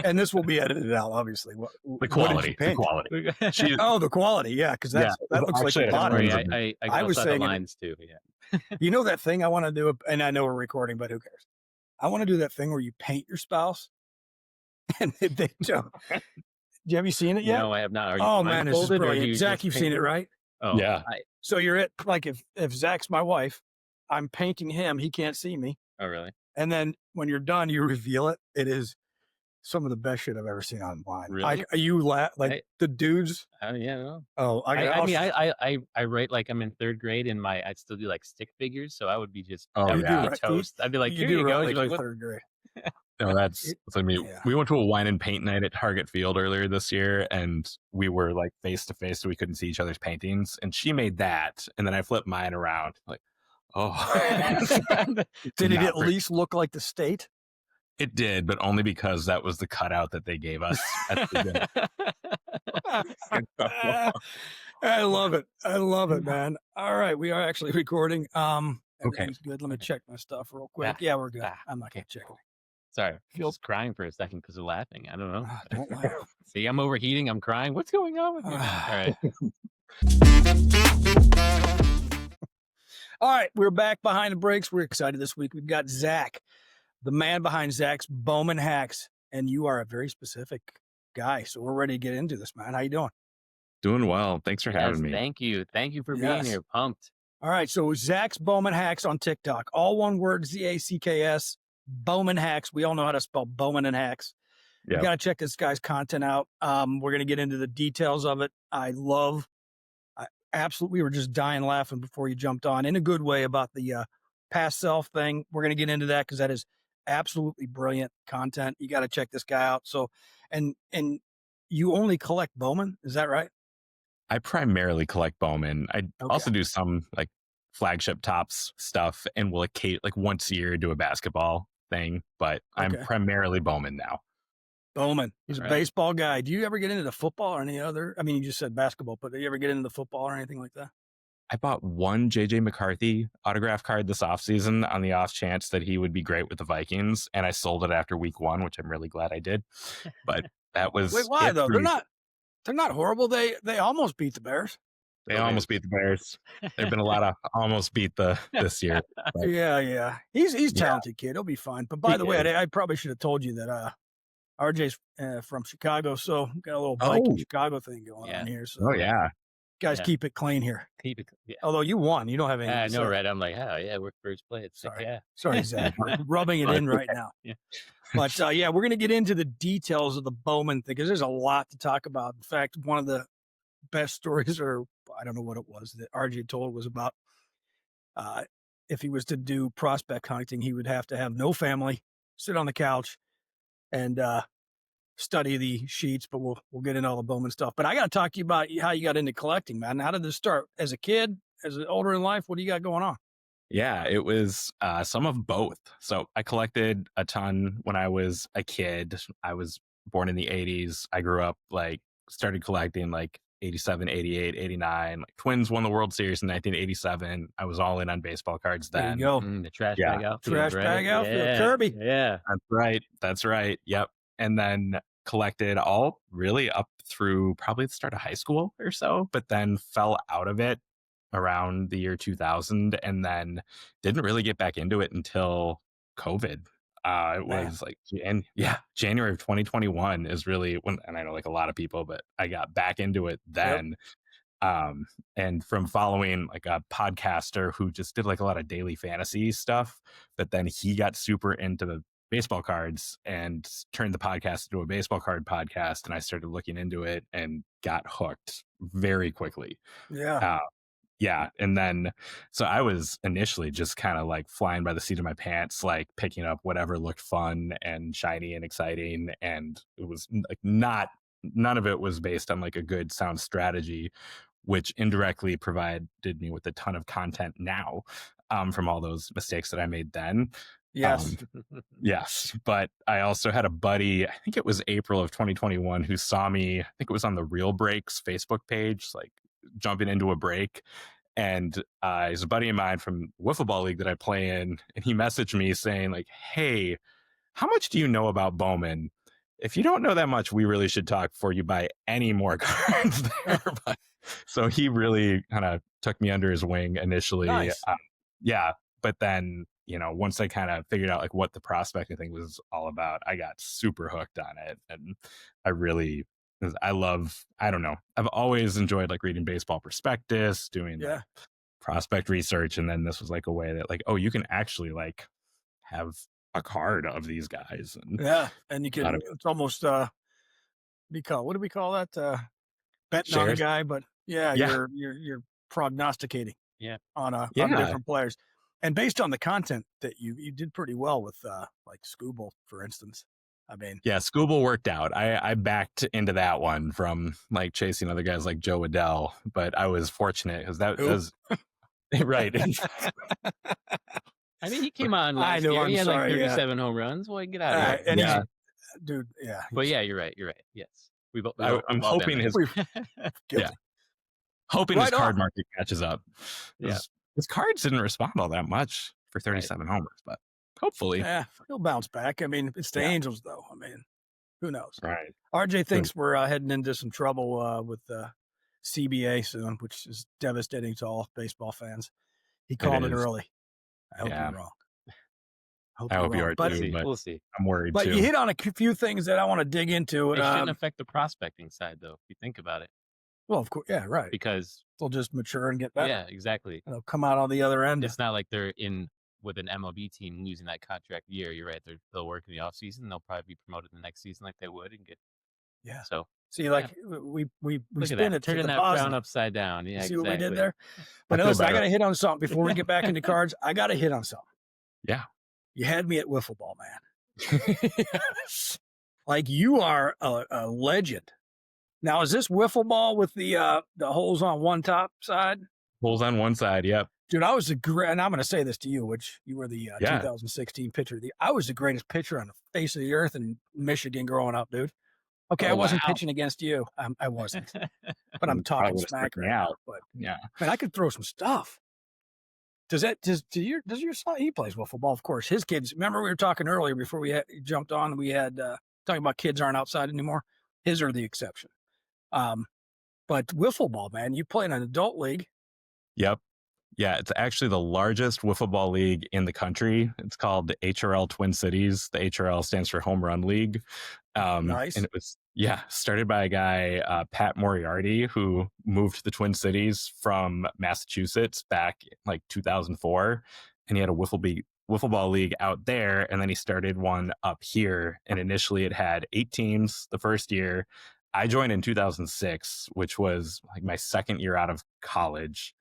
And this will be edited out, obviously. The What did quality. you The paint? quality. Oh, the quality. Yeah, because that looks like actually, a I bot. have I I was saw the saying it- lines too. Yeah. You know that thing I want to do, and I know we're recording, but who cares? I want to do that thing where you paint your spouse, and they don't. Have you seen it yet? No, I have not. Are you Oh man, this is blindfolded, or do brilliant. you Zach, just you've paint seen it, them? right? Oh, Yeah. So you're at, like, if Zach's my wife, I'm painting him. He can't see me. Oh, really? And then when you're done, you reveal it. It is some of the best shit I've ever seen online. Really? The dudes. Yeah. No. Oh, I write like I'm in third grade, and I still do like stick figures. So I would be just Oh, yeah. toast. I'd be like, here you go. Like You'd be like, what? third grade. No, that's I mean, Yeah. we went to a wine and paint night at Target Field earlier this year, and we were like face to face, so we couldn't see each other's paintings. And she made that, and then I flipped mine around, like, oh. Did it at least look like the state? It did, but only because that was the cutout that they gave us at the beginning. I love it. I love it, man. All right, we are actually recording. Everything's good. Let me check my stuff real quick. Yeah, we're good. I'm not gonna check it. Sorry, I was crying for a second because of laughing. I don't know. Don't laugh. See, I'm overheating. I'm crying. What's going on with me? All right. All right, we're back behind the brakes. We're excited this week. We've got Zack, the man behind Zack's Bowman Hacks, and you are a very specific guy. So we're ready to get into this, man. How you doing? Doing well. Thanks for having me. Thank you. Thank you for being Yes. here. Pumped. All right, so Zack's Bowman Hacks on TikTok, all one word, Zacks, Bowman Hacks. We all know how to spell Bowman and Hacks. You Yep. got to check this guy's content out. We're going to get into the details of it. Absolutely, we were just dying laughing before you jumped on in a good way about the past self thing. We're going to get into that because that is absolutely brilliant content. You got to check this guy out. So, and you only collect Bowman, is that right? I primarily collect Bowman. I also do some like flagship tops stuff, and will like once a year do a basketball thing, but I'm primarily Bowman now. Bowman. He's a baseball guy. Do you ever get into the football or any other? I mean, you just said basketball, but do you ever get into the football or anything like that? I bought one JJ McCarthy autograph card this offseason on the off chance that he would be great with the Vikings, and I sold it after week 1, which I'm really glad I did. But that was Wait, why though? They're not horrible. They almost beat the Bears. They almost beat the Bears. There've been a lot of almost beat this year. But Yeah. He's talented kid. He'll be fine. But by the way, I probably should have told you that RJ's from Chicago, so got a little Viking Chicago thing going on here. So guys, keep it clean here. Keep it. Yeah. Although you won, you don't have anything. I know, right? I'm like, oh yeah, we're first place. Sorry, Zach. We're rubbing it in right now. Yeah. But we're going to get into the details of the Bowman thing because there's a lot to talk about. In fact, one of the best stories, or I don't know what it was that RJ told, was about if he was to do prospect hunting, he would have to have no family, sit on the couch, and study the sheets. But we'll get into all the Bowman stuff. But I got to talk to you about how you got into collecting, man. How did this start? As a kid, as an older in life, what do you got going on? Yeah, it was some of both. So I collected a ton when I was a kid. I was born in the 80s. I grew up started collecting 87, 88, 89. Twins won the World Series in 1987. I was all in on baseball cards then. There you go. The trash bag outfield. Trash bag outfield. Kirby. Yeah. That's right. Yep. And then collected all really up through probably the start of high school or so, but then fell out of it around the year 2000, and then didn't really get back into it until COVID. It was January of 2021 is really when, and I know a lot of people, but I got back into it then. And from following a podcaster who just did a lot of daily fantasy stuff, but then he got super into the baseball cards and turned the podcast into a baseball card podcast. And I started looking into it and got hooked very quickly. Yeah. And then, so I was initially just kind of flying by the seat of my pants, picking up whatever looked fun and shiny and exciting. And it was none of it was based on a good sound strategy, which indirectly provided me with a ton of content now from all those mistakes that I made then. Yes. Yes. But I also had a buddy, I think it was April of 2021, who saw me, I think it was on the Real Breaks Facebook page, jumping into a break. And he's a buddy of mine from Wiffle Ball League that I play in. And he messaged me saying hey, how much do you know about Bowman? If you don't know that much, we really should talk before you buy any more cards there. But, so he really kind of took me under his wing initially. Nice. Yeah. But then, once I kind of figured out like what the prospecting thing was all about, I got super hooked on it. And I don't know. I've always enjoyed like reading baseball prospectus, doing like prospect research. And then this was like a way that like, oh, you can actually like have a card of these guys. And and you can, it's almost, what do we call that? Betting on a Shares? guy, but you're prognosticating on different players. And based on the content that you did pretty well with like Scooble, for instance. I mean, Scooble worked out. I backed into that one from like chasing other guys like Joe Adell, but I was fortunate because that was right. I mean, he came on last year. He had like 37 home runs. Well, get out of here. And he's, dude, But you're right. You're right. Yes. I'm hoping his hoping his card market catches up. His cards didn't respond all that much for 37 homers, but hopefully. Yeah, he'll bounce back. I mean, it's the Angels, though. I mean, who knows? Right. RJ thinks we're heading into some trouble with CBA soon, which is devastating to all baseball fans. He called it early. I hope you're wrong. I hope you are but too, but we'll see. I'm worried but too. You hit on a few things that I want to dig into. It shouldn't affect the prospecting side, though, if you think about it. Well, of course, right. Because they'll just mature and get better. Yeah, exactly. They'll come out on the other end. It's not like they're in with an MLB team losing that contract year. You're right. They'll work in the off season. They'll probably be promoted the next season like they would and get. Yeah. So see, like we spin it, turning that crown upside down. Yeah. See what we did there? But listen, I got to hit on something before we get back into cards. I got to hit on something. Yeah. You had me at wiffle ball, man. Like you are a legend. Now, is this wiffle ball with the holes on one top side? Holes on one side, yep. Dude, I was and I'm going to say this to you, which you were the 2016 pitcher. I was the greatest pitcher on the face of the earth in Michigan growing up, dude. Okay, I wasn't pitching against you. I wasn't. But I'm talking smack right now. But man, I could throw some stuff. Does your son, he plays wiffle ball, of course. His kids, remember we were talking earlier before we jumped on, we had talking about kids aren't outside anymore. His are the exception. But wiffle ball, man, you play in an adult league. Yep. Yeah, it's actually the largest wiffle ball league in the country. It's called the HRL Twin Cities. The HRL stands for Home Run League. Nice. And it was, started by a guy, Pat Moriarty, who moved to the Twin Cities from Massachusetts back in like 2004. And he had a wiffle ball league out there. And then he started one up here. And initially it had 8 teams the first year. I joined in 2006, which was like my second year out of college.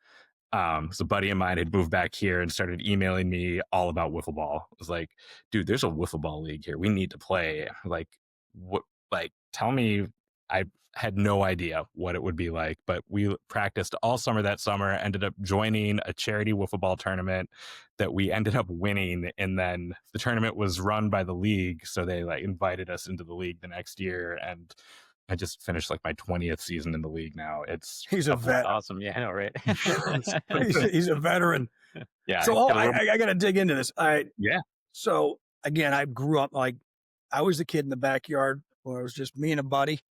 So a buddy of mine had moved back here and started emailing me all about wiffle ball. It was like, dude, there's a wiffle ball league here. We need to play. Like, what? Like, tell me. I had no idea what it would be like, but we practiced all summer that summer, ended up joining a charity wiffle ball tournament that we ended up winning. And then the tournament was run by the league. So they like invited us into the league the next year. And I just finished like my 20th season in the league now. He's a vet. Awesome. Yeah, I know, right? he's a veteran. Yeah. So I got to dig into this. Yeah. So again, I grew up like I was the kid in the backyard where it was just me and a buddy,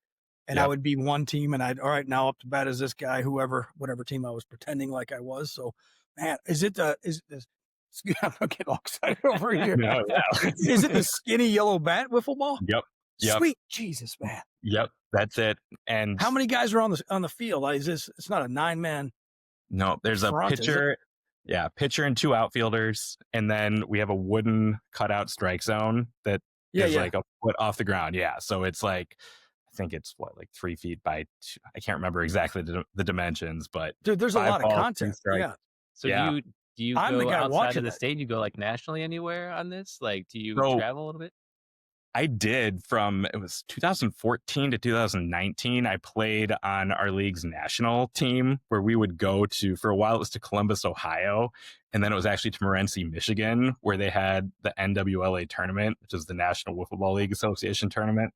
and I would be one team, and all right, now up to bat is this guy, whatever team I was pretending like I was. So, man, is it I'm getting all excited over here. No, Is it the skinny yellow bat wiffle ball? Yep. Sweet Jesus, man. Yep, that's it. And how many guys are on the field? Is this? It's not a 9-man. No, there's a pitcher. Yeah, pitcher and 2 outfielders, and then we have a wooden cutout strike zone that is like a foot off the ground. Yeah, so it's like I think it's like 3 feet by 2. I can't remember exactly the dimensions, but dude, there's a lot of content. Yeah. So do you go outside of the state? You go like nationally anywhere on this? Like, do you travel a little bit? I did it was 2014 to 2019. I played on our league's national team where we would go for a while it was to Columbus, Ohio. And then it was actually to Morenci, Michigan, where they had the NWLA tournament, which is the National Wiffle Ball League Association tournament.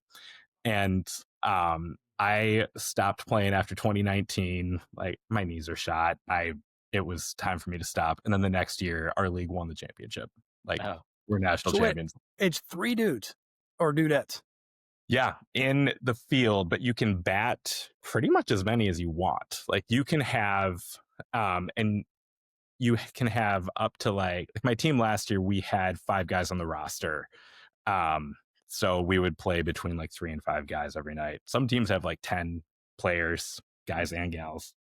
And I stopped playing after 2019. Like my knees are shot. It was time for me to stop. And then the next year, our league won the championship. Like we're national So wait, champions. it's 3 dudes or dudettes. Yeah, in the field, but you can bat pretty much as many as you want. Like you can have, and you can have up to like my team last year, we had 5 guys on the roster. So we would play between like 3 and 5 guys every night. Some teams have like 10 players, guys and gals.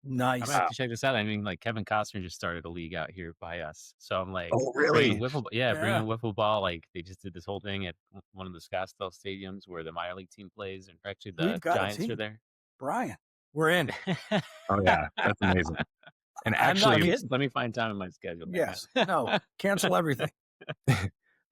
I'm Nice. gonna have to check this out. I mean, like Kevin Costner just started a league out here by us, so I'm like, Oh, bringing really? wiffle, bringing wiffle ball. Like they just did this whole thing at one of the Scottsdale stadiums where the minor league team plays, and actually the We've got a Giants team. are there. Brian, we're in. Oh yeah, that's amazing. And I'm not actually, kidding. Let me find time in my schedule. man. Yes. No. Cancel everything.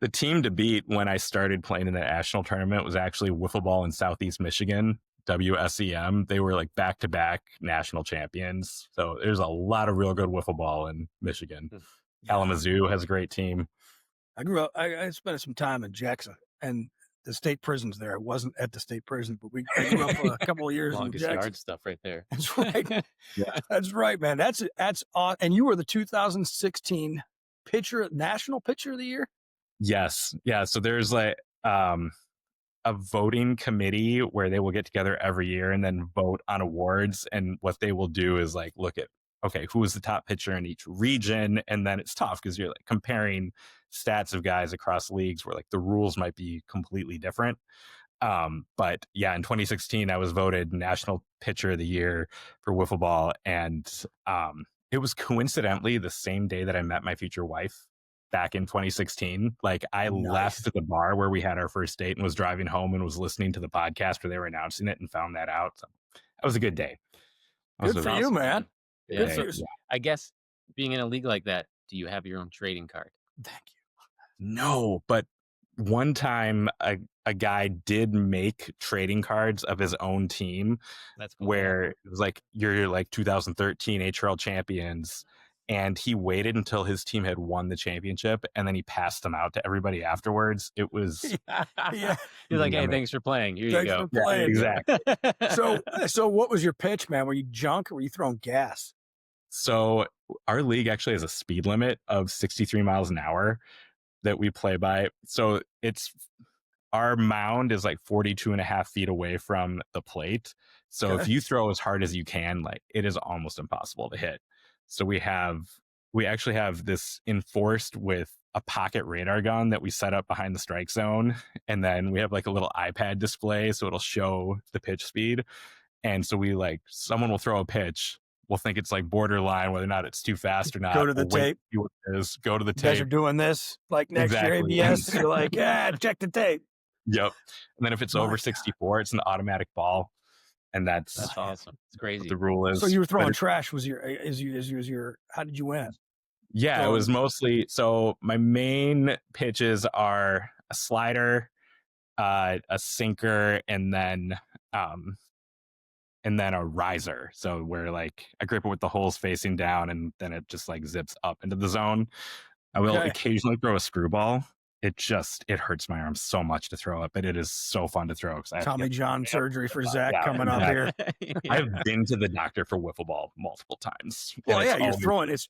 the team to beat when I started playing in the national tournament was actually wiffle ball in Southeast Michigan, WSEM. They were like back-to-back national champions. So there's a lot of real good wiffle ball in Michigan. Kalamazoo has a great team. I grew up. I spent some time in Jackson and the state prisons there. I wasn't at the state prison, but I grew up a couple of years in Longest Jackson. yard stuff right there. That's right. That's right, man. That's awesome. And you were the 2016 national pitcher of the year. Yes. Yeah. So there's like a voting committee where they will get together every year and then vote on awards. And what they will do is like look at, okay, who is the top pitcher in each region? And then it's tough because you're like comparing stats of guys across leagues where like the rules might be completely different. But yeah, in 2016, I was voted National Pitcher of the Year for wiffle ball. And it was coincidentally the same day that I met my future wife back in 2016. Like I left the bar where we had our first date and was driving home and was listening to the podcast where they were announcing it and found that out. So that was a good day. Good for you, man. Yeah, Good so for you. I guess being in a league like that, do you have your own trading card? Thank you. No, but one time a guy did make trading cards of his own team. That's cool. Where it was like you're like 2013 HRL champions, and he waited until his team had won the championship and then he passed them out to everybody afterwards. It was Yeah. He's like, hey, thanks for playing. Here you go. For playing. Yeah, exactly. So what was your pitch, man? Were you junk or were you throwing gas? So our league actually has a speed limit of 63 miles an hour that we play by. So our mound is like 42 and a half feet away from the plate. So if you throw as hard as you can, like it is almost impossible to hit. So we actually have this enforced with a pocket radar gun that we set up behind the strike zone. And then we have like a little iPad display. So it'll show the pitch speed. And so someone will throw a pitch. We'll think it's like borderline, whether or not it's too fast or not. Go to the tape. Go to the tape. You guys are doing this like next year, ABS. You're like, check the tape. Yep. And then if it's over 64, it's an automatic ball. And that's awesome. It's crazy. The rule is. So you were throwing trash. How did you win? Yeah, it was mostly. So my main pitches are a slider, a sinker, and then a riser. So where like I grip it with the holes facing down, and then it just like zips up into the zone. I will occasionally throw a screwball. It hurts my arm so much to throw it, but it is so fun to throw. Tommy John surgery for Zack coming up here. I've been to the doctor for wiffle ball multiple times. Well,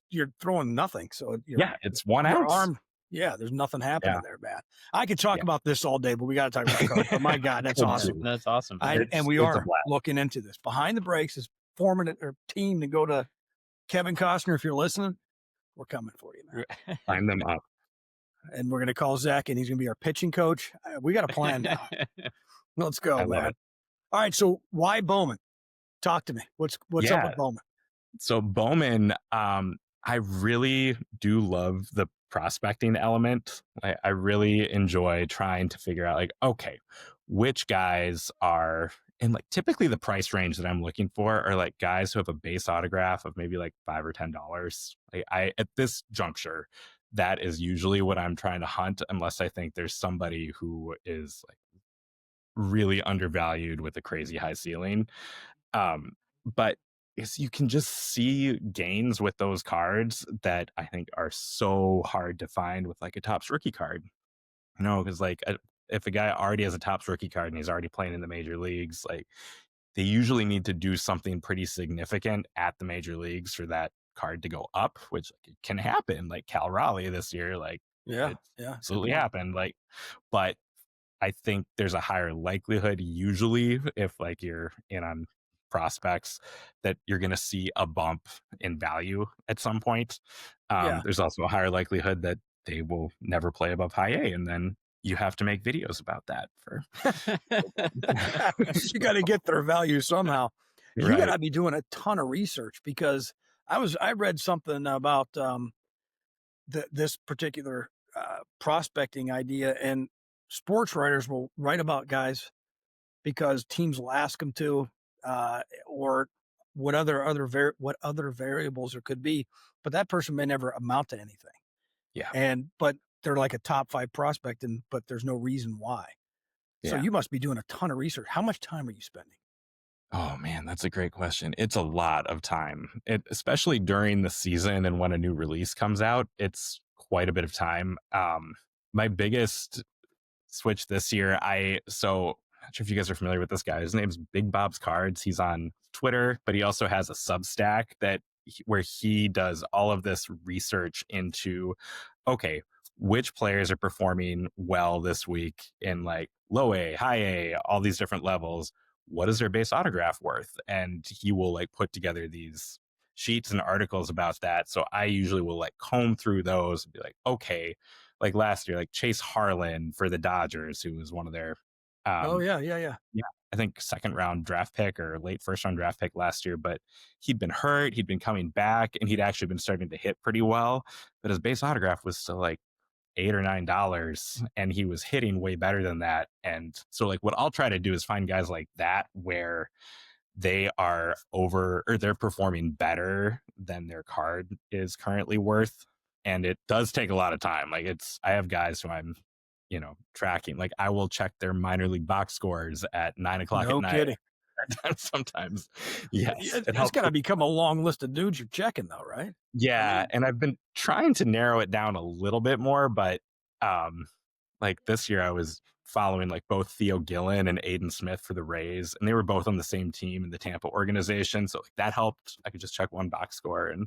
you're throwing nothing. So it's 1 ounce. Arm, there's nothing happening there, man. I could talk about this all day, but we got to talk about cards. But my God, that's awesome. That's awesome. And we are looking into this. Behind the Brakes is forming a team to go to Kevin Costner. If you're listening, we're coming for you, man. Line them up. And we're going to call Zack, and he's going to be our pitching coach. We got a plan now. Let's go, man. All right, so why Bowman? Talk to me. What's up with Bowman? So Bowman, I really do love the prospecting element. I really enjoy trying to figure out, like, okay, which guys are, and like typically the price range that I'm looking for are like guys who have a base autograph of maybe like $5 or $10. Like at this juncture, that is usually what I'm trying to hunt, unless I think there's somebody who is like really undervalued with a crazy high ceiling. But you can just see gains with those cards that I think are so hard to find with like a Topps rookie card. Because like if a guy already has a Topps rookie card and he's already playing in the major leagues, like they usually need to do something pretty significant at the major leagues for that card to go up, which can happen. Like Cal Raleigh this year, like Yeah. It's Yeah. Good absolutely point. happened. Like, but I think there's a higher likelihood usually if like you're in on prospects that you're going to see a bump in value at some point. Yeah. There's also a higher likelihood that they will never play above high A, and then you have to make videos about that for You got to get their value somehow. You got right. to be doing a ton of research because I read something about this particular prospecting idea, and sports writers will write about guys because teams will ask them to, or what other variables there could be, but that person may never amount to anything, Yeah. and but they're like a top 5 prospect, and but there's no reason why. So Yeah. you must be doing a ton of research. How much time are you spending? Oh man, that's a great question. It's a lot of time. Especially during the season and when a new release comes out, it's quite a bit of time. My biggest switch this year, not sure if you guys are familiar with this guy. His name's Big Bob's Cards. He's on Twitter, but he also has a Substack where he does all of this research into, okay, which players are performing well this week in like low A, high A, all these different levels. What is their base autograph worth? And he will like put together these sheets and articles about that. So I usually will like comb through those and be like, okay, like last year, like Chase Harlan for the Dodgers, who was one of their, Oh um, yeah, yeah, yeah. yeah, I think second round draft pick or late first round draft pick last year. But he'd been hurt, he'd been coming back, and he'd actually been starting to hit pretty well. But his base autograph was still like $8 or $9, and he was hitting way better than that. And so, like, what I'll try to do is find guys like that where they are over or they're performing better than their card is currently worth. And it does take a lot of time. Like I have guys who I'm, tracking. Like I will check their minor league box scores at 9 o'clock at No night. kidding. Sometimes. Yes. It It's helps. got to become a long list of dudes you're checking, though, right? I Yeah. mean, And I've been trying to narrow it down a little bit more, but um like this year I was following like both Theo Gillen and Aiden Smith for the Rays, and they were both on the same team in the Tampa organization. So like that helped. I could just check one box score and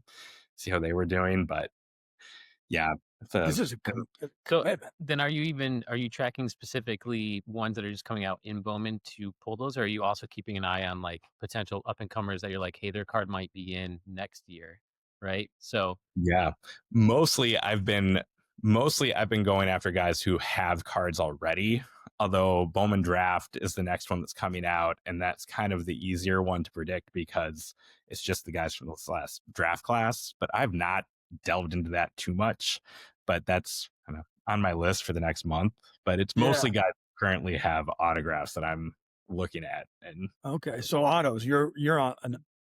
see how they were doing. But yeah, it's this is a So commitment. then are you tracking specifically ones that are just coming out in Bowman to pull those, or are you also keeping an eye on like potential up and comers that you're like, hey, their card might be in next year, right? So yeah. Mostly I've been going after guys who have cards already. Although Bowman Draft is the next one that's coming out, and that's kind of the easier one to predict because it's just the guys from this last draft class. But I've not delved into that too much. But that's kind of on my list for the next month. But it's Yeah. mostly guys who currently have autographs that I'm looking at. And Okay. So autos, you're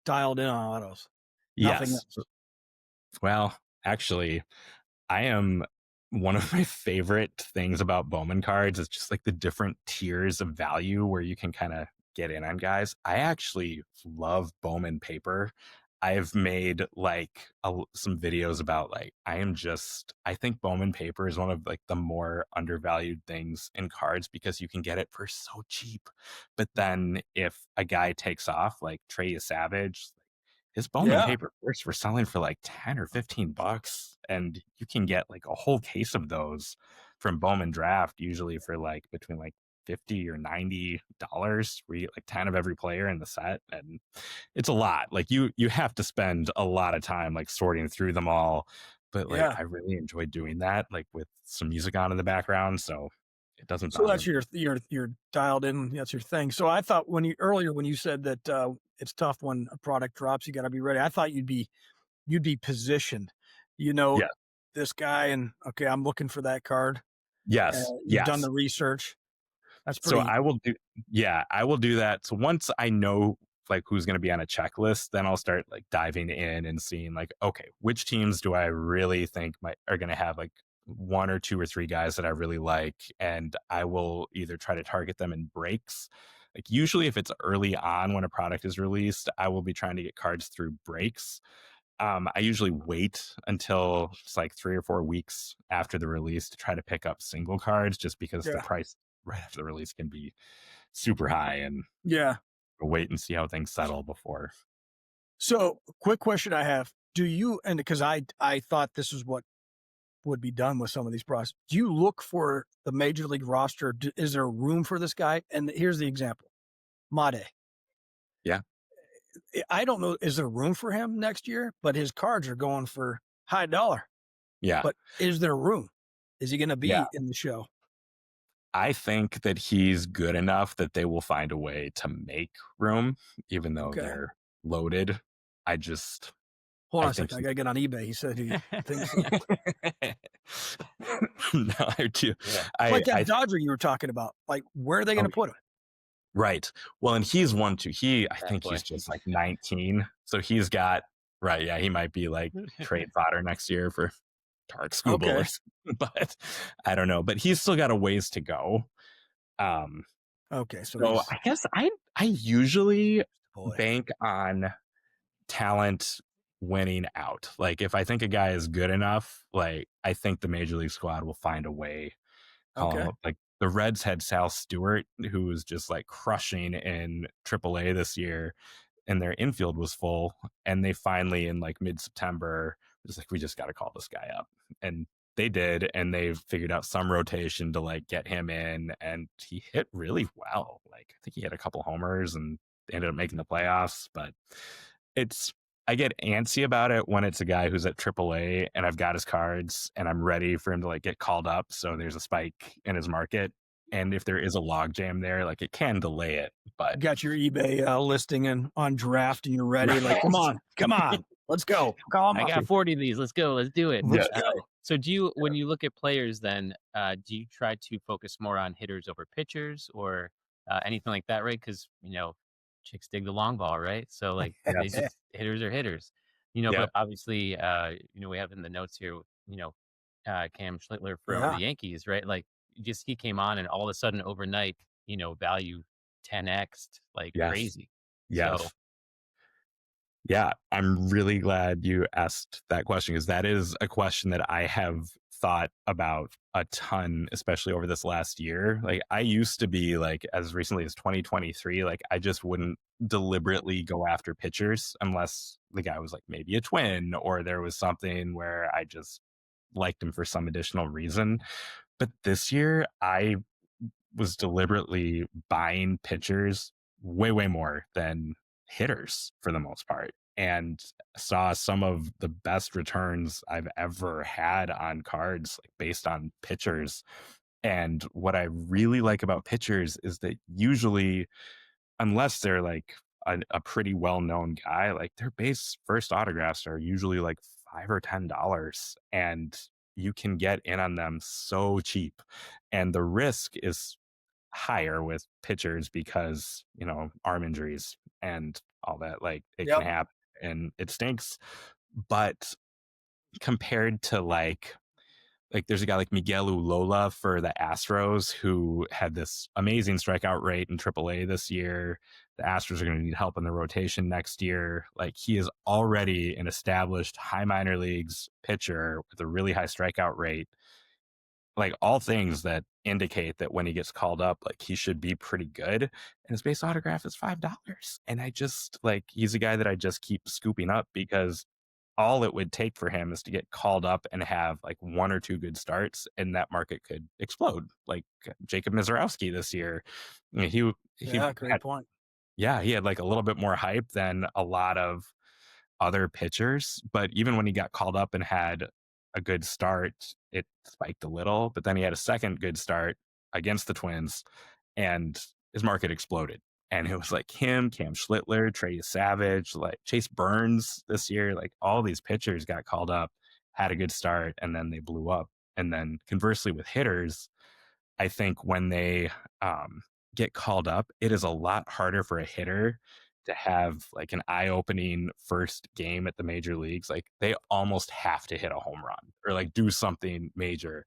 dialed in on autos. Nothing yes, else. well, actually, I am one of my favorite things about Bowman cards is just like the different tiers of value where you can kind of get in on guys. I actually love Bowman paper. I've made like some videos about like I think Bowman paper is one of like the more undervalued things in cards because you can get it for so cheap. But then if a guy takes off like Trey Savage, his Bowman Yeah. paper first were selling for like 10 or $15, and you can get like a whole case of those from Bowman Draft, usually for like between like $50 or $90, where you get like 10 of every player in the set. And it's a lot. Like you have to spend a lot of time like sorting through them all. But like Yeah. I really enjoy doing that, like with some music on in the background. So it doesn't So bother that's me. your dialed in. That's your thing. So I thought when you said that it's tough when a product drops, you got to be ready. I thought you'd be positioned. You know Yeah. this guy, and okay, I'm looking for that card. Yes. You've done Yes. the research. That's So pretty. I will do that. So once I know like who's going to be on a checklist, then I'll start like diving in and seeing like, okay, which teams do I really think are going to have like one or two or three guys that I really like, and I will either try to target them in breaks. Like usually if it's early on when a product is released, I will be trying to get cards through breaks. I usually wait until it's like 3 or 4 weeks after the release to try to pick up single cards just because the Yeah. price right after the release can be super high, and Yeah. wait and see how things settle before. So quick question I have: do you? And because I thought this is what would be done with some of these prospects. Do you look for the major league roster? Is there room for this guy? And here's the example: Made. Yeah. I don't know. Is there room for him next year? But his cards are going for high dollar. Yeah. But is there room? Is he going to be Yeah. in the show? I think that he's good enough that they will find a way to make room, even though Okay. they're loaded. I just Hold on I a think second. I got to get on eBay. He said he thinks so. no, I do. Yeah. Like that I Dodger you were talking about. Like, where are they going to put him? right. Well, and he's one too. I Bad think boy. he's just like 19, so he's got right. Yeah, he might be like trade fodder next year for Tarek Skubal Okay. or something, but I don't know. But he's still got a ways to go. Okay, so So he's I guess I usually boy. bank on talent winning out. Like if I think a guy is good enough, like I think the major league squad will find a way. Call him Okay. up. Like the Reds had Sal Stewart, who was just like crushing in AAA this year, and their infield was full. And they finally, in like mid-September, was like, we just got to call this guy up. And they did, and they've figured out some rotation to like get him in, and he hit really well. Like I think he had a couple homers and they ended up making the playoffs. But I get antsy about it when it's a guy who's at AAA and I've got his cards and I'm ready for him to like get called up. So there's a spike in his market. And if there is a logjam there, like it can delay it. But Got your eBay listing and on draft and you're ready. Like, come on, let's go. Call him I up. got 40 of these. Let's go. Let's do it. Let's Yeah. go. So when you look at players, then do you try to focus more on hitters over pitchers or anything like that, right? Because chicks dig the long ball, right? So like they just hitters are hitters, Yeah. But obviously, we have in the notes here, Cam Schlittler from Yeah. the Yankees, right? Like he came on and all of a sudden overnight, value 10x like Yes. crazy. Yes. So, yeah, I'm really glad you asked that question because that is a question that I have thought about a ton, especially over this last year. Like I used to be like as recently as 2023, like I just wouldn't deliberately go after pitchers unless the guy was like maybe a twin or there was something where I just liked him for some additional reason. But this year I was deliberately buying pitchers way, way more than hitters for the most part and saw some of the best returns I've ever had on cards like based on pitchers. And what I really like about pitchers is that usually, unless they're like a pretty well-known guy, like their base first autographs are usually like $5 or $10 and you can get in on them so cheap. And the risk is higher with pitchers because arm injuries and all that, like it can happen and it stinks. But compared to like there's a guy like Miguel Ulola for the Astros who had this amazing strikeout rate in AAA this year. The Astros are going to need help in the rotation next year. Like he is already an established high minor leagues pitcher with a really high strikeout rate. Like all things that indicate that when he gets called up, like he should be pretty good. And his base autograph is $5. And I just like, he's a guy that I just keep scooping up because all it would take for him is to get called up and have like one or two good starts and that market could explode. Like Jacob Mizorowski this year. I mean, he Great point. Yeah, he had like a little bit more hype than a lot of other pitchers, but even when he got called up and had a good start, it spiked a little, but then he had a second good start against the Twins and his market exploded. And it was like him, Cam Schlittler, Trey Savage, like Chase Burns this year, like all these pitchers got called up, had a good start, and then they blew up. And then conversely with hitters, I think when they get called up, it is a lot harder for a hitter to have like an eye-opening first game at the major leagues. Like they almost have to hit a home run or like do something major.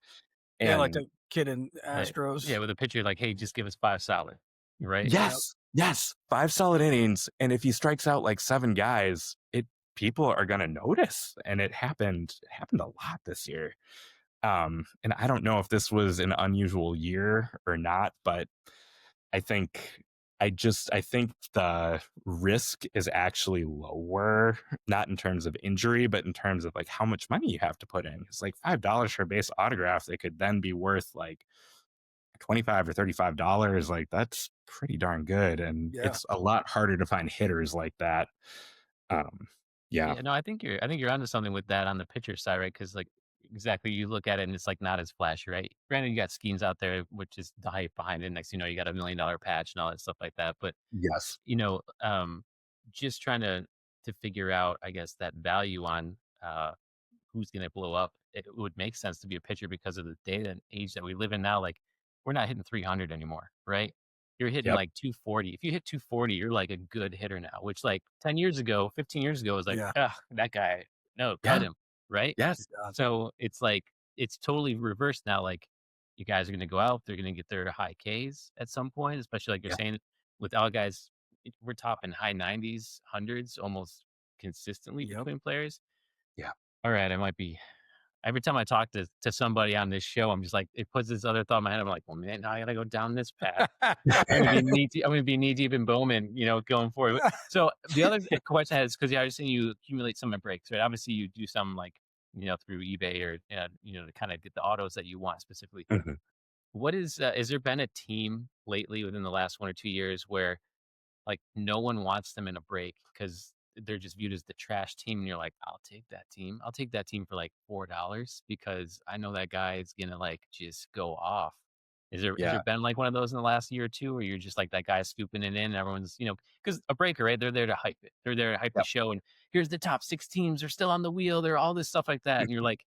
And like the kid in Astros. Yeah, with a pitcher like, hey, just give us 5 solid, right? Yes, 5 solid innings. And if he strikes out like 7 guys, people are gonna notice. And it happened a lot this year. And I don't know if this was an unusual year or not, but I think I think the risk is actually lower, not in terms of injury, but in terms of like how much money you have to put in. It's like $5 for a base autograph. They could then be worth like 25 or $35. Like that's pretty darn good. And Yeah. it's a lot harder to find hitters like that. Um, yeah. Yeah, no, I think you're onto something with that on the pitcher side, right? Because like exactly, you look at it and it's like not as flashy, right? Granted, you got schemes out there, which is the hype behind it. Next, you got $1 million patch and all that stuff like that. But Yes. you know, um, just trying to figure out, I guess, that value on who's going to blow up. It would make sense to be a pitcher because of the day and age that we live in now. Like, we're not hitting 300 anymore, right? You're hitting Yep. like 240. If you hit 240, you're like a good hitter now, which like 10 years ago, 15 years ago was like, Yeah. ugh, that guy, no, cut Yeah. him, right? Yes. Yeah. So it's like, it's totally reversed now. Like, you guys are going to go out, they're going to get their high Ks at some point, especially like you're Yeah. saying with all guys, we're topping high 90s, hundreds almost consistently Yep. between players. Yeah. All right, I might be every time I talk to somebody on this show, I'm just like, it puts this other thought in my head. I'm like, well, man, now I gotta go down this path. I'm gonna be knee deep in Bowman, going forward. So the other question I had is because I was saying you accumulate some at breaks, right? Obviously, you do some like through eBay or to kind of get the autos that you want specifically. Mhm. What is there been a team lately within the last 1 or 2 years where like, no one wants them in a break because they're just viewed as the trash team, and you're like, "I'll take that team. I'll take that team for, like, $4 because I know that guy is gonna, like, just go off." Has Yeah. there been, like, one of those in the last year or 2 where you're just like, that guy's scooping it in and everyone's because a breaker, right? They're there to hype it. They're there to hype the Yep. show, and here's the top 6 teams. They're still on the wheel. They're all this stuff like that, and you're like,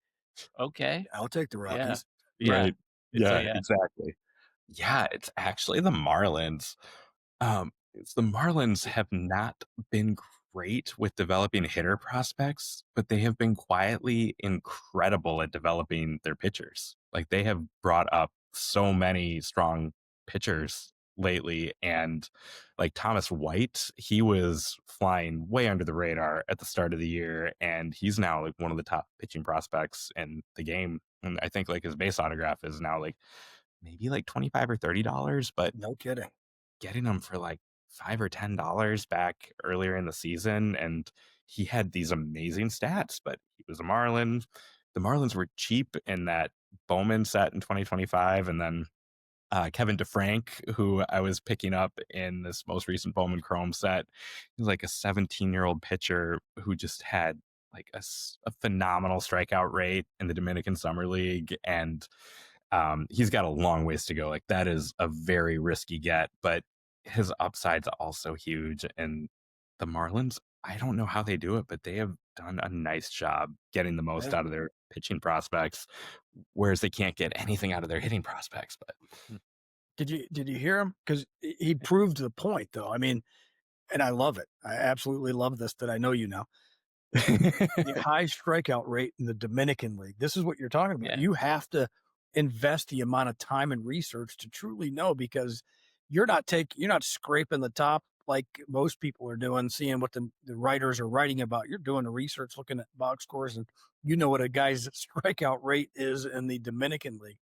"Okay. I'll take the Yeah. Rockies. Yeah." Right. It's so Yeah, yeah. exactly. Yeah, it's actually the Marlins. It's the Marlins have not been great with developing hitter prospects, but they have been quietly incredible at developing their pitchers. Like they have brought up so many strong pitchers lately. And like Thomas White, he was flying way under the radar at the start of the year. And he's now like one of the top pitching prospects in the game. And I think like his base autograph is now like maybe like 25 or $30, but No kidding. getting them for like $5 or $10 back earlier in the season, and he had these amazing stats, but he was a Marlin. The Marlins were cheap in that Bowman set in 2025, and then Kevin DeFrank, who I was picking up in this most recent Bowman Chrome set, he's like a 17-year-old pitcher who just had like a phenomenal strikeout rate in the Dominican Summer League, and he's got a long ways to go. Like that is a very risky get, but his upside's also huge. And the Marlins, I don't know how they do it, but they have done a nice job getting the most Yeah. out of their pitching prospects, whereas they can't get anything out of their hitting prospects. Hmm. Did you hear him? Because he proved the point, though. I mean, and I love it. I absolutely love this. That I know you now. The But high strikeout rate in the Dominican League. This is what you're talking about. Yeah. You have to invest the amount of time and research to truly know because you're not scraping the top like most people are doing, seeing what the writers are writing about. You're doing the research, looking at box scores, and you know what a guy's strikeout rate is in the Dominican League.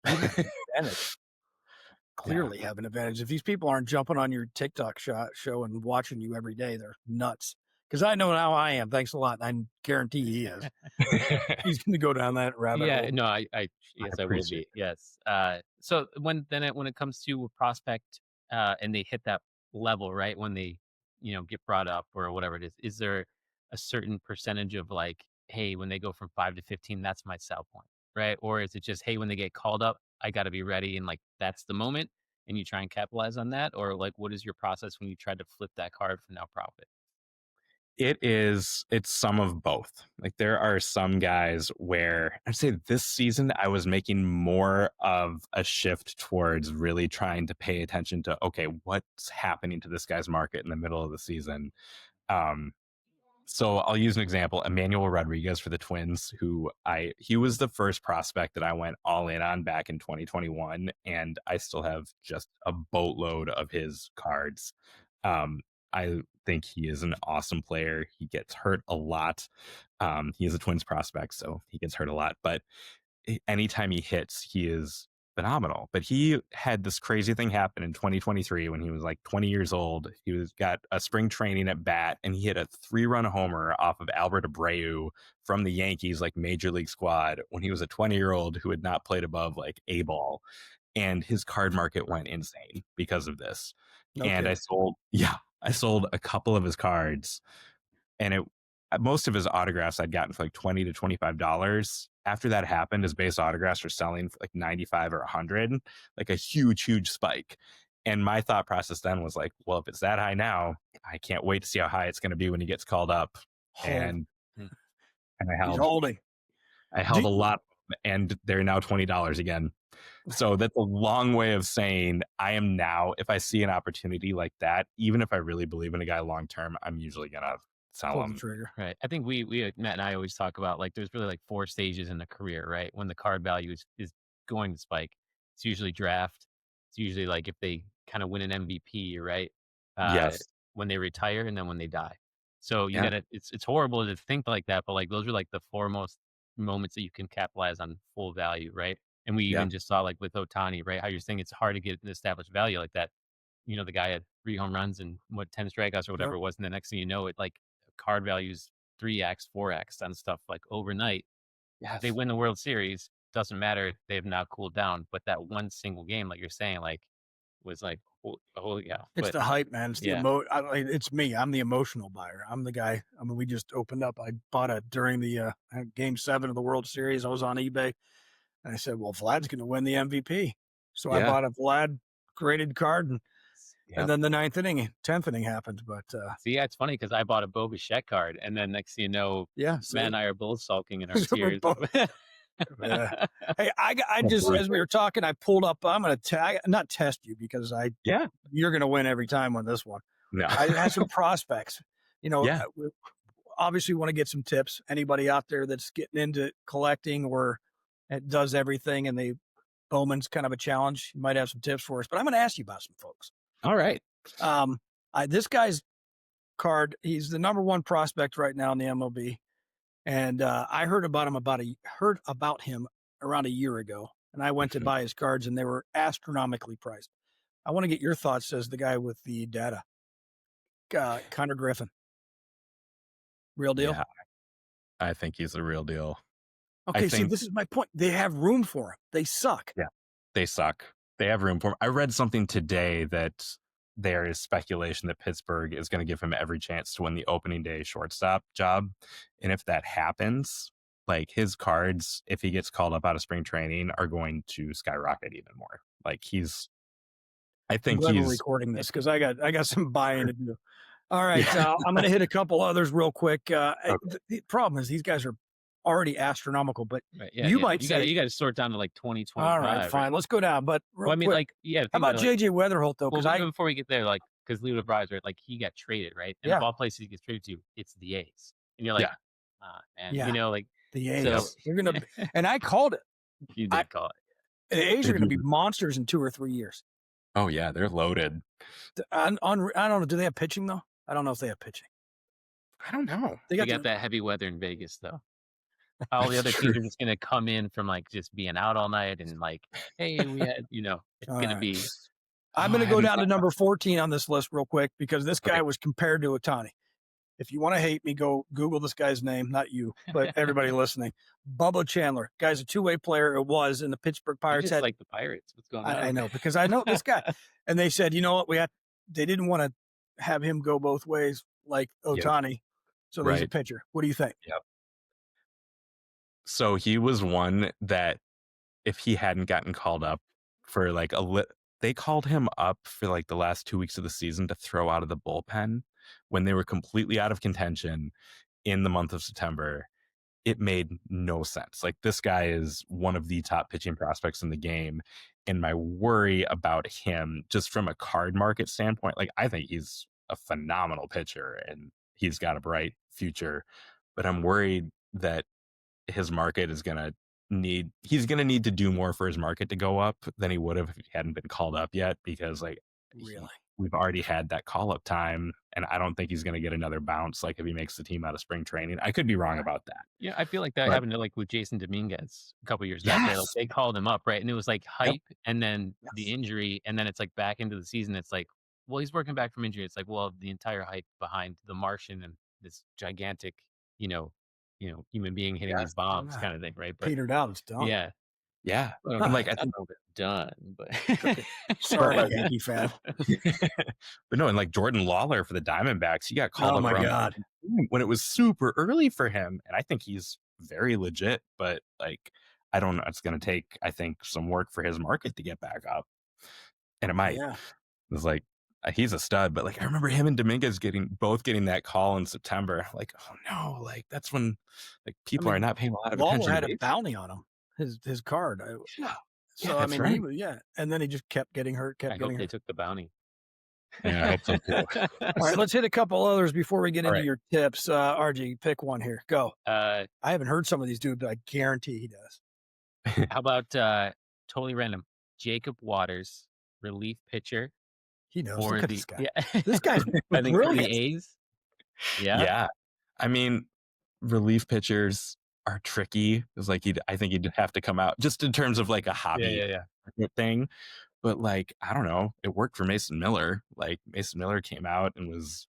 You have an advantage. yeah. Clearly have an advantage. If these people aren't jumping on your TikTok show and watching you every day, they're nuts. Because I know how I am. Thanks a lot. I guarantee he is. I He's going to go down that rabbit Yeah, hole. no, yes, I will appreciate be. Yes. So when it comes to a prospect, and they hit that level, right? When they, get brought up or whatever it is there a certain percentage of like, hey, when they go from 5 to 15, that's my sell point, right? Or is it just, hey, when they get called up, I got to be ready, and like that's the moment, and you try and capitalize on that, or like what is your process when you try to flip that card for now profit? it's some of both. Like there are some guys where I'd say this season I was making more of a shift towards really trying to pay attention to, okay, what's happening to this guy's market in the middle of the season. Um, so I'll use an example, Emmanuel Rodriguez for the Twins, he was the first prospect that I went all in on back in 2021, and I still have just a boatload of his cards. Um, I think he is an awesome player. He gets hurt a lot. He is a Twins prospect, so he gets hurt a lot, but anytime he hits, he is phenomenal. But he had this crazy thing happen in 2023 when he was like 20 years old. He was got a spring training at bat, and he hit a 3-run homer off of Albert Abreu from the Yankees, like major league squad, when he was a 20-year-old who had not played above like A ball. And his card market went insane because of this. And Okay. I sold a couple of his cards, and most of his autographs I'd gotten for like $20 to $25. After that happened, his base autographs were selling for like 95 or 100, like a huge spike. And my thought process then was like, well, if it's that high now, I can't wait to see how high it's going to be when he gets called up. Hold. And Hmm. He's holding. I held a lot, and they're now $20 again. So that's a long way of saying I am now, if I see an opportunity like that, even if I really believe in a guy long term, I'm usually gonna sell Pull the him. trigger. Right. I think we Matt and I always talk about like there's really like 4 stages in the career, right? When the card value is going to spike. It's usually draft. It's usually like if they kind of win an MVP, right? Yes. When they retire and then when they die. So you Yeah. gotta it's horrible to think like that, but like those are like the foremost moments that you can capitalize on full value, right? And we Yeah. even just saw like with Otani, right? How you're saying it's hard to get an established value like that. You know, the guy had 3 home runs and 10 strikeouts or whatever Yep. it was, and the next thing you know, it like card values 3x, 4x on stuff like overnight. Yes. They win the World Series, doesn't matter. They have now cooled down, but that one single game, like you're saying, like was like, holy cow! It's But the hype, man. It's the yeah, it's me. I'm the emotional buyer. I'm the guy. I mean, we just opened up. I bought it during the Game 7 of the World Series. I was on eBay, and I said, "Well, Vlad's going to win the MVP." So I Yeah. bought a Vlad graded card, and Yep. then the 10th inning happened. But see, yeah, it's funny because I bought a Bo Bichette card, and then next thing you know, yeah, Matt and I are both sulking in our We're tears. both- yeah. Hey, I That's just really as we were talking, I pulled up. I'm going to not test you because Yeah. you're going to win every time on this one. No. I had some prospects. You know, Yeah. obviously want to get some tips. Anybody out there that's getting into collecting or it does everything and Bowman's kind of a challenge, you might have some tips for us. But I'm going to ask you about some folks. All right. This guy's card, he's the number 1 prospect right now in the MLB. And I heard about him around a year ago. And I went to buy his cards and they were astronomically priced. I want to get your thoughts as the guy with the data. Connor Griffin. Real deal? Yeah. I think he's the real deal. Okay, see, this is my point. They have room for him. They suck. Yeah. They suck. They have room for him. I read something today that there is speculation that Pittsburgh is going to give him every chance to win the opening day shortstop job. And if that happens, like his cards, if he gets called up out of spring training, are going to skyrocket even more. Like I think we're he's recording this because I got some buying to do. All right, I'm going to hit a couple others real quick. The problem is these guys are already astronomical, but Right, you might say you got to sort down to like 2025. all right, fine. Let's go down. But real Well, I mean, quick, like, yeah. how about JJ Weatherholt though? Well, Because even before we get there, like, because Leo Bryce, right? Like, he got traded, right? And of all places he gets traded to, it's the A's, and you're like, man, Yeah. you know, like the A's, so, you're gonna, and I called it. you did call it. The A's are going to be monsters in 2 or 3 years. oh yeah, they're loaded. I don't know. Do they have pitching though? I don't know if they have pitching. I don't know. They got that heavy weather in Vegas, though. All the other teams are just going to come in from like just being out all night and like, hey, we had, it's going to be. I'm going to go down to number 14 on this list real quick because this guy was compared to Otani. If you want to hate me, go Google this guy's name, not you, but everybody listening. Bubba Chandler. Guy's a 2-way player. It was in the Pittsburgh Pirates. Just like the Pirates. What's going on? I know because I know this guy. And they said, you know what? They didn't want to have him go both ways like Otani. Yep. So he's a pitcher. What do you think? Yep. So he was one that if he hadn't gotten called up for like they called him up for like the last 2 weeks of the season to throw out of the bullpen when they were completely out of contention in the month of September. It made no sense. Like this guy is one of the top pitching prospects in the game. And my worry about him, just from a card market standpoint, like I think he's a phenomenal pitcher and he's got a bright future, but I'm worried that his market is he's going to need to do more for his market to go up than he would have if he hadn't been called up yet. Because like Really? We've already had that call up time, and I don't think he's going to get another bounce like if he makes the team out of spring training. I could be wrong about that. Yeah, I feel like that But happened to, like, with Jason Dominguez a couple years back, right? Like, yes. they called him up, right? And it was, like, Yep. hype and then the Yes. injury, and then it's, like, back into the season, it's like, well, he's working back from injury. It's like, well, the entire hype behind the Martian and this gigantic, you know human being hitting these Yes. bombs Yeah. kinda thing, right? But Petered out. It's done. yeah. Yeah. Well, And like I not think a little bit done, but Sorry, like- Yankee fan. but no, and like Jordan Lawler for the Diamondbacks, he got called Oh up my around God. when it was super early for him. And I think he's very legit, but like I don't know. It's gonna take, I think, some work for his market to get back up. And it might. Yeah. It's like he's a stud, but like I remember him and Dominguez both getting that call in September. Like, oh no, like that's when like people mean, are not paying a lot of Lawler attention. had to a baseball. bounty on him. His card. Yeah. So I that's mean, right. and then he just kept getting hurt. I Kept hope getting they hurt. took the bounty. Yeah, I hope so too. All right, let's hit a couple others before we get All into right. your tips. RG, pick one here. Go. Uh, I haven't heard some of these dudes, but I guarantee he does. how about, totally random, Jacob Waters, relief pitcher He knows. for Look at the this guy. yeah. This guy's I think for the brilliant. A's. Yeah. Yeah. I mean, relief pitchers are tricky. It's like I think he'd have to come out just in terms of like a hobby Yeah. thing. But like, I don't know. It worked for Mason Miller. Like Mason Miller came out and was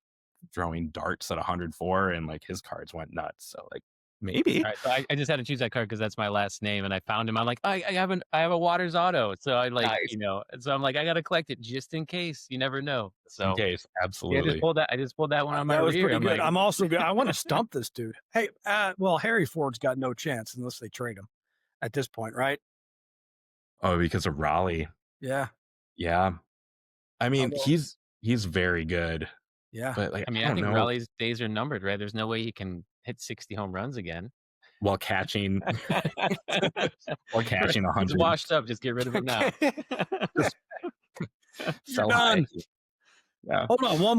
throwing darts at 104 and like his cards went nuts. So like maybe. All right, so I just had to choose that card because that's my last name, and I found him. I'm like, I have a Waters auto, so I like, Nice. so I'm like, I gotta collect it just in case. You never know. So In case. yeah, Absolutely. I just pulled that one on my That was rear. pretty I'm good. like, I'm also good. I want to stump this dude. Hey, well, Harry Ford's got no chance unless they trade him at this point, right? Oh, because of Raleigh. Yeah. Yeah. I mean, Although- he's very good. Yeah. But like, I mean, I I don't think know. Raleigh's days are numbered, right? There's no way he can hit 60 home runs again. While catching or catching It's 100. washed up. Just get rid of it now. Sell done. high. Yeah. Hold on. One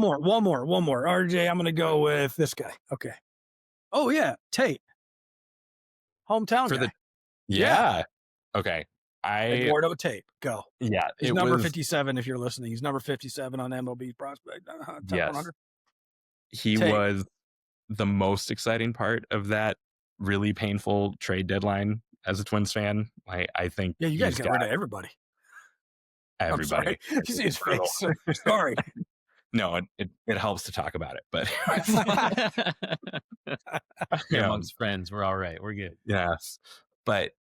more. RJ, I'm going to go with this guy. Okay. Oh, yeah. Tate. Hometown For guy. Yeah. Okay. Eduardo Tate. Go. Yeah. He's it number was, 57 if you're listening. He's number 57 on MLB prospect. Top Yes. 100. he Tate. was the most exciting part of that really painful trade deadline as a Twins fan. I think Yeah, you guys he's got rid of everybody. everybody. I'm sorry. You see his face. Sorry. No, it helps to talk about it, but You're amongst friends. We're all right. We're good. yes. But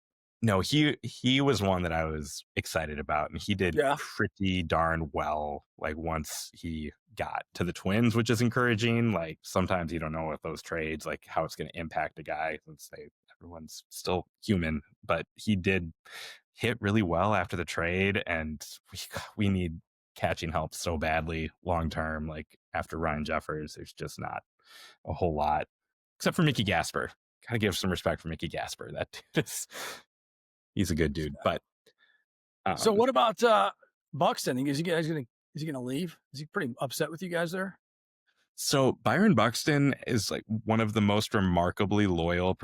no, he was one that I was excited about, and he did Yeah. pretty darn well. Like once he got to the Twins, which is encouraging. Like sometimes you don't know with those trades, like how it's going to impact a guy since everyone's still human. But he did hit really well after the trade, and we need catching help so badly long term. Like after Ryan Jeffers, there's just not a whole lot except for Mickey Gasper. Gotta give some respect for Mickey Gasper. That dude he's a good dude. But So what about Buxton? Is he gonna leave? Is he pretty upset with you guys there? So Byron Buxton is like one of the most remarkably loyal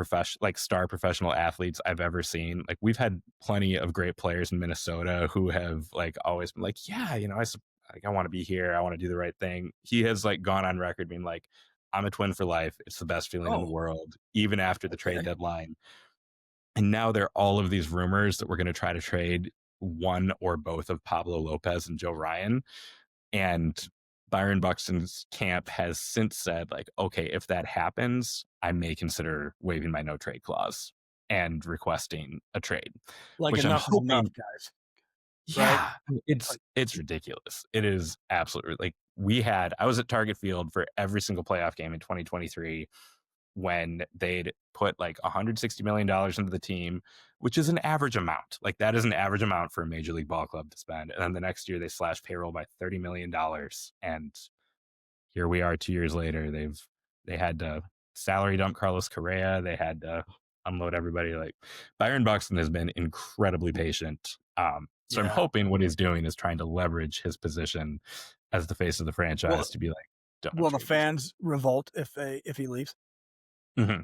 star professional athletes I've ever seen. Like we've had plenty of great players in Minnesota who have like always been like, yeah, I want to be here. I want to do the right thing. He has like gone on record being like, I'm a Twin for life. It's the best feeling in the world, even after the trade deadline. And now there are all of these rumors that we're going to try to trade one or both of Pablo Lopez and Joe Ryan. And Byron Buxton's camp has since said, like, okay, if that happens, I may consider waiving my no trade clause and requesting a trade. Like Which I'm enough is hoping- enough, guys. Yeah, it's ridiculous. It is absolutely like I was at Target Field for every single playoff game in 2023 when they'd put like $160 million into the team, which is an average amount. Like that is an average amount for a major league ball club to spend. And then the next year they slashed payroll by $30 million. And here we are 2 years later. They had to salary dump Carlos Correa. They had to unload everybody. Like Byron Buxton has been incredibly patient. So I'm hoping what he's doing is trying to leverage his position as the face of the franchise to be like, don't Will the trade me. fans revolt if he leaves? Mm-hmm.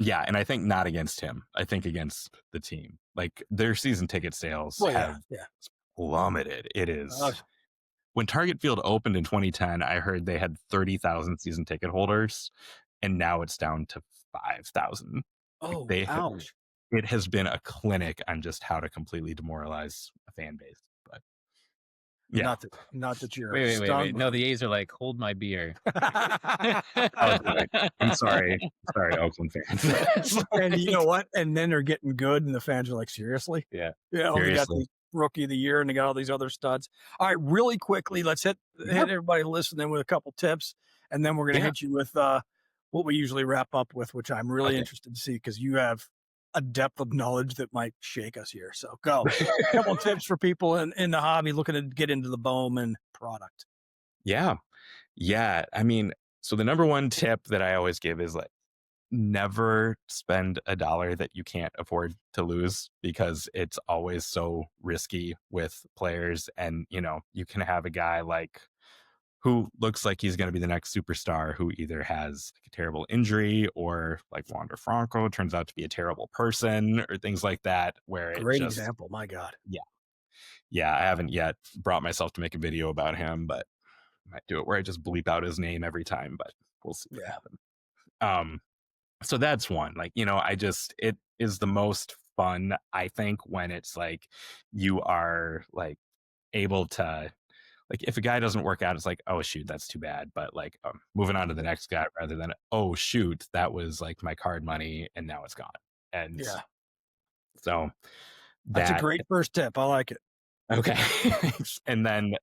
Yeah, and I think not against him. I think against the team. Like their season ticket sales have plummeted. It is when Target Field opened in 2010, I heard they had 30,000 season ticket holders, and now it's down to 5,000. Like Oh, they have, ouch. it has been a clinic on just how to completely demoralize a fan base. But yeah, Not that you're Wait. stung. No, the A's are like, hold my beer. oh, I'm sorry, Oakland fans. And you know what? And then they're getting good, and the fans are like, seriously? Yeah, Yeah, they got seriously. the rookie of the year, and they got all these other studs. All right, really quickly, let's hit everybody listening with a couple tips, and then we're going to hit you with what we usually wrap up with, which I'm really interested to see because you have a depth of knowledge that might shake us here. So go. A couple tips for people in the hobby looking to get into the Bowman product. Yeah. I mean, so the number one tip that I always give is like, never spend a dollar that you can't afford to lose, because it's always so risky with players. And, you know, you can have a guy like who looks like he's going to be the next superstar who either has like a terrible injury, or like Wander Franco turns out to be a terrible person, or things like that, where it Great just, example. My God. I haven't yet brought myself to make a video about him, but I might do it where I just bleep out his name every time, but we'll see what happens. So that's one. Like, you know, it is the most fun, I think, when it's like you are like able to, like, if a guy doesn't work out, it's like, oh shoot, that's too bad. But like, moving on to the next guy, rather than, oh shoot, that was like my card money and now it's gone. And so That's a great first tip. I like it. Okay. And then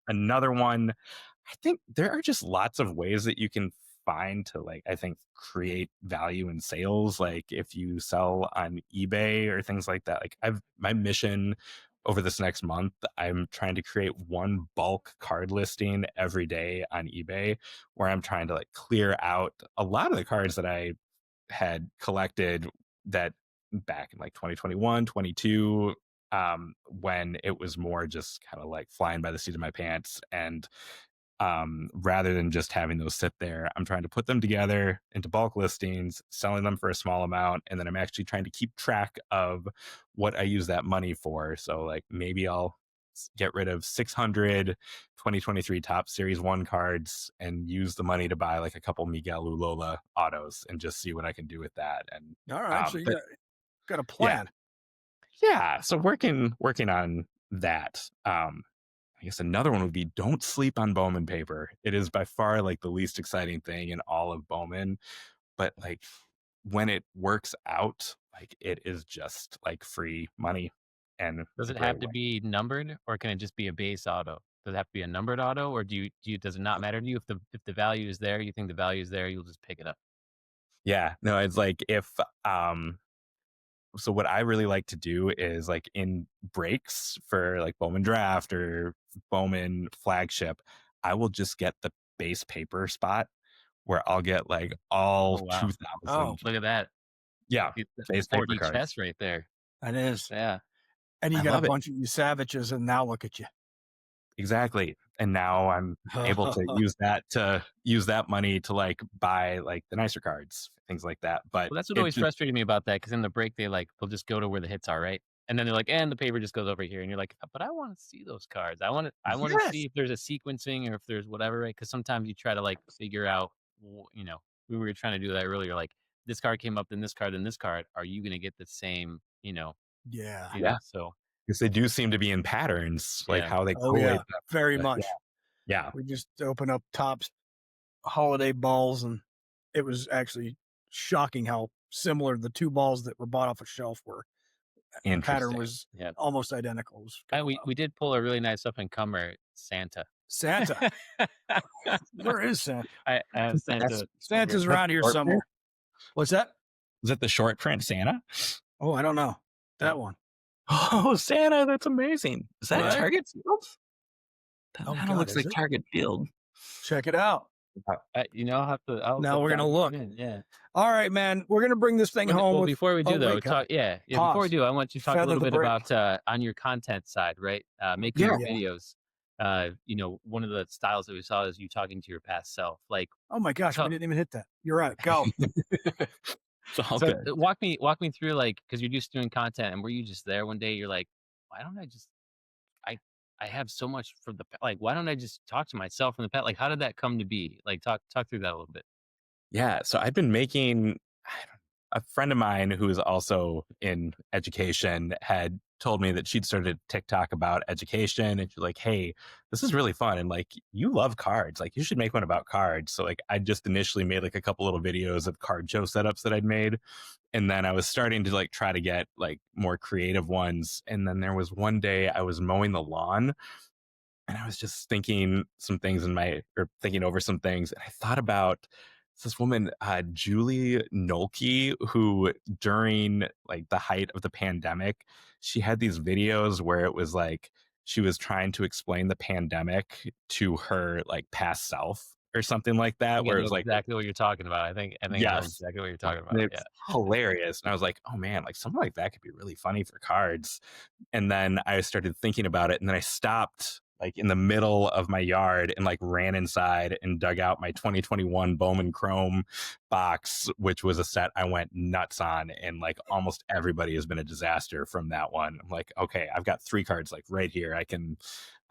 another one, I think there are just lots of ways that you can find to, like, I think, create value in sales. Like if you sell on eBay or things like that, like my mission over this next month, I'm trying to create one bulk card listing every day on eBay, where I'm trying to like clear out a lot of the cards that I had collected that back in like 2021, 22, when it was more just kind of like flying by the seat of my pants. And rather than just having those sit there, I'm trying to put them together into bulk listings, selling them for a small amount. And then I'm actually trying to keep track of what I use that money for. So like maybe I'll get rid of 600 2023 top series 1 cards and use the money to buy like a couple Miguel Ulola autos and just see what I can do with that. And all right, so you got a plan. So working on that. I guess another one would be, don't sleep on Bowman paper. It is by far like the least exciting thing in all of Bowman, but like when it works out, like it is just like free money. And does it have to be numbered, or can it just be a base auto? Does it have to be a numbered auto, or does it not matter to you if the value is there? You think the value is there, you'll just pick it up. Yeah, no, it's like if so what I really like to do is like in breaks for like Bowman Draft or Bowman Flagship, I will just get the base paper spot where I'll get like all 2,000. Oh, look at that. Yeah, base paper cards. Chest right there. That is. Yeah. And you got a bunch of you savages, and now look at you. Exactly. And now I'm able to use that money to like buy like the nicer cards, things like that. But that's what always frustrated me about that, because in the break they'll just go to where the hits are, right? And then they're like, and the paper just goes over here, and you're like, but I want to see those cards. I want to see if there's a sequencing or if there's whatever, right? Because sometimes you try to like figure out, you know, we were trying to do that earlier. Like this card came up, then this card, then this card. Are you going to get the same, you know? Yeah. So because they do seem to be in patterns, like how they correlate. Very much. Yeah. We just opened up Topps holiday balls, and it was actually shocking how similar the two balls that were bought off a shelf were. The pattern was almost identical. We did pull a really nice up and comer, Santa. Where is Santa? I have Santa. Santa's around here somewhere. What's that? Is that the short print Santa? Oh, I don't know. That one. Oh, Santa, that's amazing. Is that Target Field? That looks like Target Field. Check it out. I'll have to. Now we're gonna look. Yeah. All right, man. We're gonna bring this thing home. Well, before we do before we do, I want you to talk a little bit about on your content side, right? Making your videos. One of the styles that we saw is you talking to your past self. Like, oh my gosh, we didn't even hit that. You're right. Go. So walk me through, like, because you're just doing content, and were you just there one day? You're like, why don't I I have so much from the like, why don't I just talk to myself from the past? Like, how did that come to be? Like, talk through that a little bit. Yeah, so I've been making a friend of mine who is also in education had told me that she'd started TikTok about education, and she's like, "Hey, this is really fun, and like you love cards, like you should make one about cards." So like I just initially made like a couple little videos of card show setups that I'd made, and then I was starting to like try to get like more creative ones. And then there was one day I was mowing the lawn, and I was just thinking some things or thinking over some things. And I thought about this woman, Julie Nolke, who during like the height of the pandemic, she had these videos where it was like she was trying to explain the pandemic to her like past self or something like I that, think I where it know was like, exactly what you're talking about. I think I know yes, exactly what you're talking and about. Yeah. it's hilarious. And I was like, oh man, like something like that could be really funny for cards. And then I started thinking about it, and then I stopped like in the middle of my yard and like ran inside and dug out my 2021 Bowman Chrome box, which was a set I went nuts on. And like almost everybody has been a disaster from that one. I'm like, okay, I've got 3 cards like right here.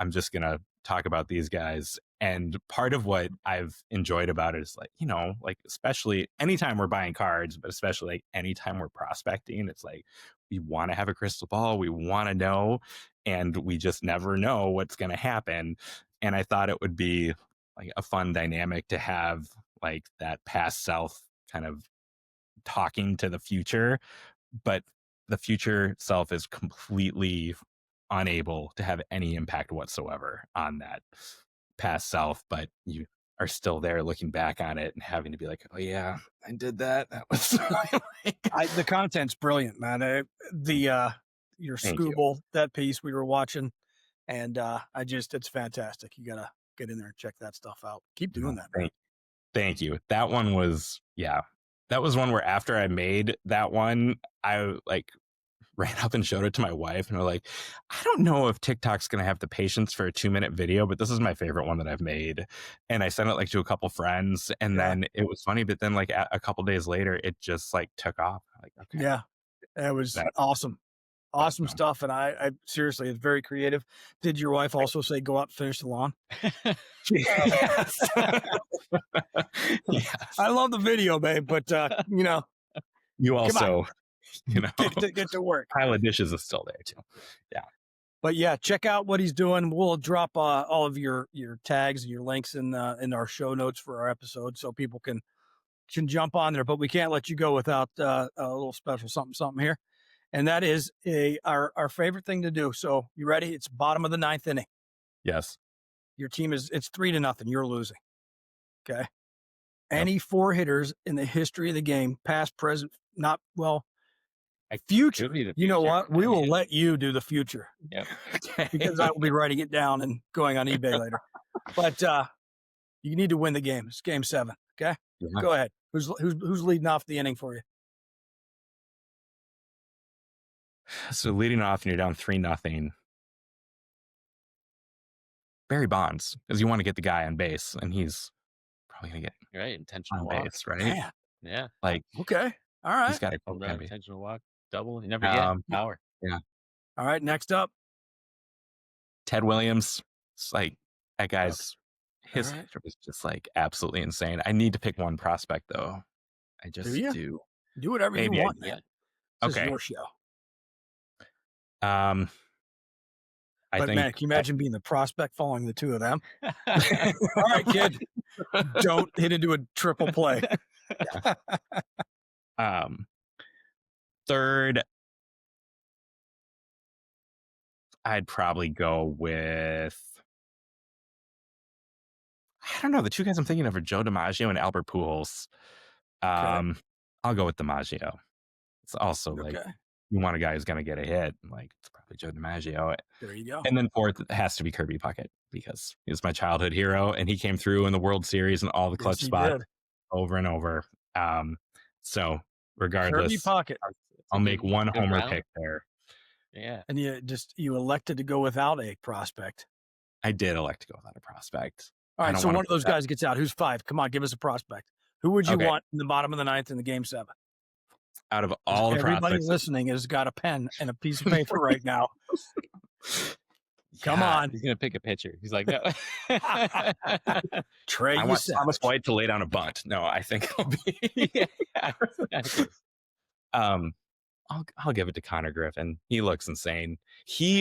I'm just going to talk about these guys. And part of what I've enjoyed about it is like, like especially anytime we're buying cards, but especially like anytime we're prospecting, it's like we want to have a crystal ball. We want to know, and we just never know what's going to happen. And I thought it would be like a fun dynamic to have like that past self kind of talking to the future, but the future self is completely unable to have any impact whatsoever on that past self, but you are still there looking back on it and having to be like, oh yeah, I did that. That was like, The content's brilliant, man. Your thank you. Scooble, that piece we were watching, and it's fantastic. You gotta get in there and check that stuff out. Keep doing that, man. Thank you. That one was, yeah, that was one where after I made that one, I like ran up and showed it to my wife, and we're like, I don't know if TikTok's going to have the patience for a 2-minute video, but this is my favorite one that I've made. And I sent it like to a couple friends, and Yeah. then it was funny, but then like a couple days later, it just like took off. Like, okay. Yeah, that was That's awesome. Awesome awesome. stuff. And I seriously, it's very creative. Did your wife also say go out and finish the lawn? Yes. Yes. I love the video, babe, but You come on, also, get to work. pile of dishes is still there too. Yeah. But yeah, check out what he's doing. We'll drop all of your tags and your links in our show notes for our episode, so people can jump on there. But we can't let you go without a little special something here, and that is our favorite thing to do. So you ready? It's bottom of the 9th inning. Yes. Your team it's 3-0. You're losing. Okay. Any 4 hitters in the history of the game, past, present, not well, future. It'll be the You know future. what? We will let you do the future. Yep. Because I will be writing it down and going on eBay later. But you need to win the game. It's game 7. Okay. Yeah. Go ahead. Who's leading off the inning for you? So leading off, and you're down 3-0. Barry Bonds, because you want to get the guy on base, and he's probably gonna get Right. Intentional on walk. base, right? Man. Yeah. Like Okay. All right. he's got Home to run, be. intentional walk, double. You never get power. All right. Next up. Ted Williams. It's like that guy's his All right. hitter was just like absolutely insane. I need to pick one prospect though. I just you? do. Do whatever Maybe you I want, do. man. This is Okay. your show. I But think man, can you imagine being the prospect following the 2 of them? All right, kid. Don't hit into a triple play. Third, I'd probably go with, I don't know, the 2 guys I'm thinking of are Joe DiMaggio and Albert Pujols. I'll go with DiMaggio. It's also like you want a guy who's going to get a hit. Like it's probably Joe DiMaggio. There you go. And then fourth, it has to be Kirby Puckett because he was my childhood hero, and he came through in the World Series and all the clutch spots over and over. So regardless, Kirby Puckett. I'll make one good homer round. pick there. Yeah. And you elected to go without a prospect. I did elect to go without a prospect. All right, so one of those guys gets out. Who's 5? Come on, give us a prospect. Who would you want in the bottom of the 9th in the game 7? Out of all the everybody prospects, listening has got a pen and a piece of paper right now. Come Yeah, on. He's gonna pick a pitcher. He's like, no. Trey, I you want Thomas savage. White to lay down a bunt. No, I think he'll be. Yeah, exactly. I'll give it to Connor Griffin. He looks insane.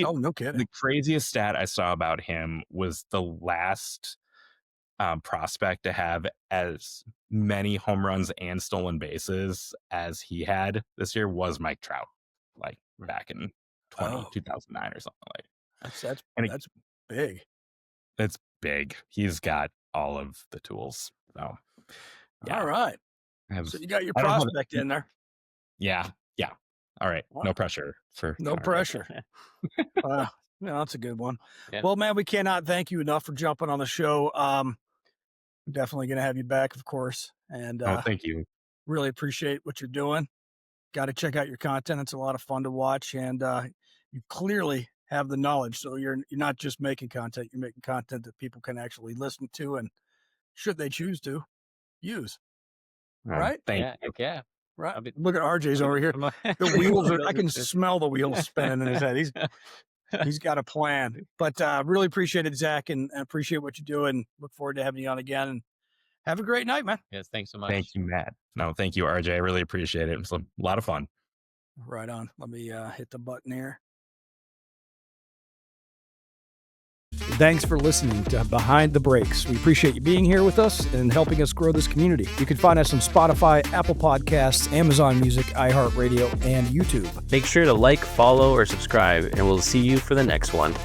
Oh, no kidding. The craziest stat I saw about him was the last prospect to have as many home runs and stolen bases as he had this year was Mike Trout, like back in 2009 or something like that. That's big. It's big. He's got all of the tools. So, yeah. All right. So you got your prospect in there. Yeah. All right. Wow. No pressure for No Connor pressure. That's a good one. Yeah. Well, man, we cannot thank you enough for jumping on the show. Definitely going to have you back, of course. And thank you. really appreciate what you're doing. Got to check out your content. It's a lot of fun to watch. And you clearly have the knowledge. So you're not just making content. You're making content that people can actually listen to and, should they choose to, use. Right? Thank you. Yeah. Right. Look at RJ's over here. The wheels I can smell the wheels spinning in his head. He's got a plan. But really appreciate it, Zach, and appreciate what you do, and look forward to having you on again. And have a great night, man. Yes, thanks so much. Thank you, Matt. No, thank you, RJ. I really appreciate it. It was a lot of fun. Right on. Let me hit the button here. Thanks for listening to Behind the Breaks. We appreciate you being here with us and helping us grow this community. You can find us on Spotify, Apple Podcasts, Amazon Music, iHeartRadio, and YouTube. Make sure to like, follow, or subscribe, and we'll see you for the next one.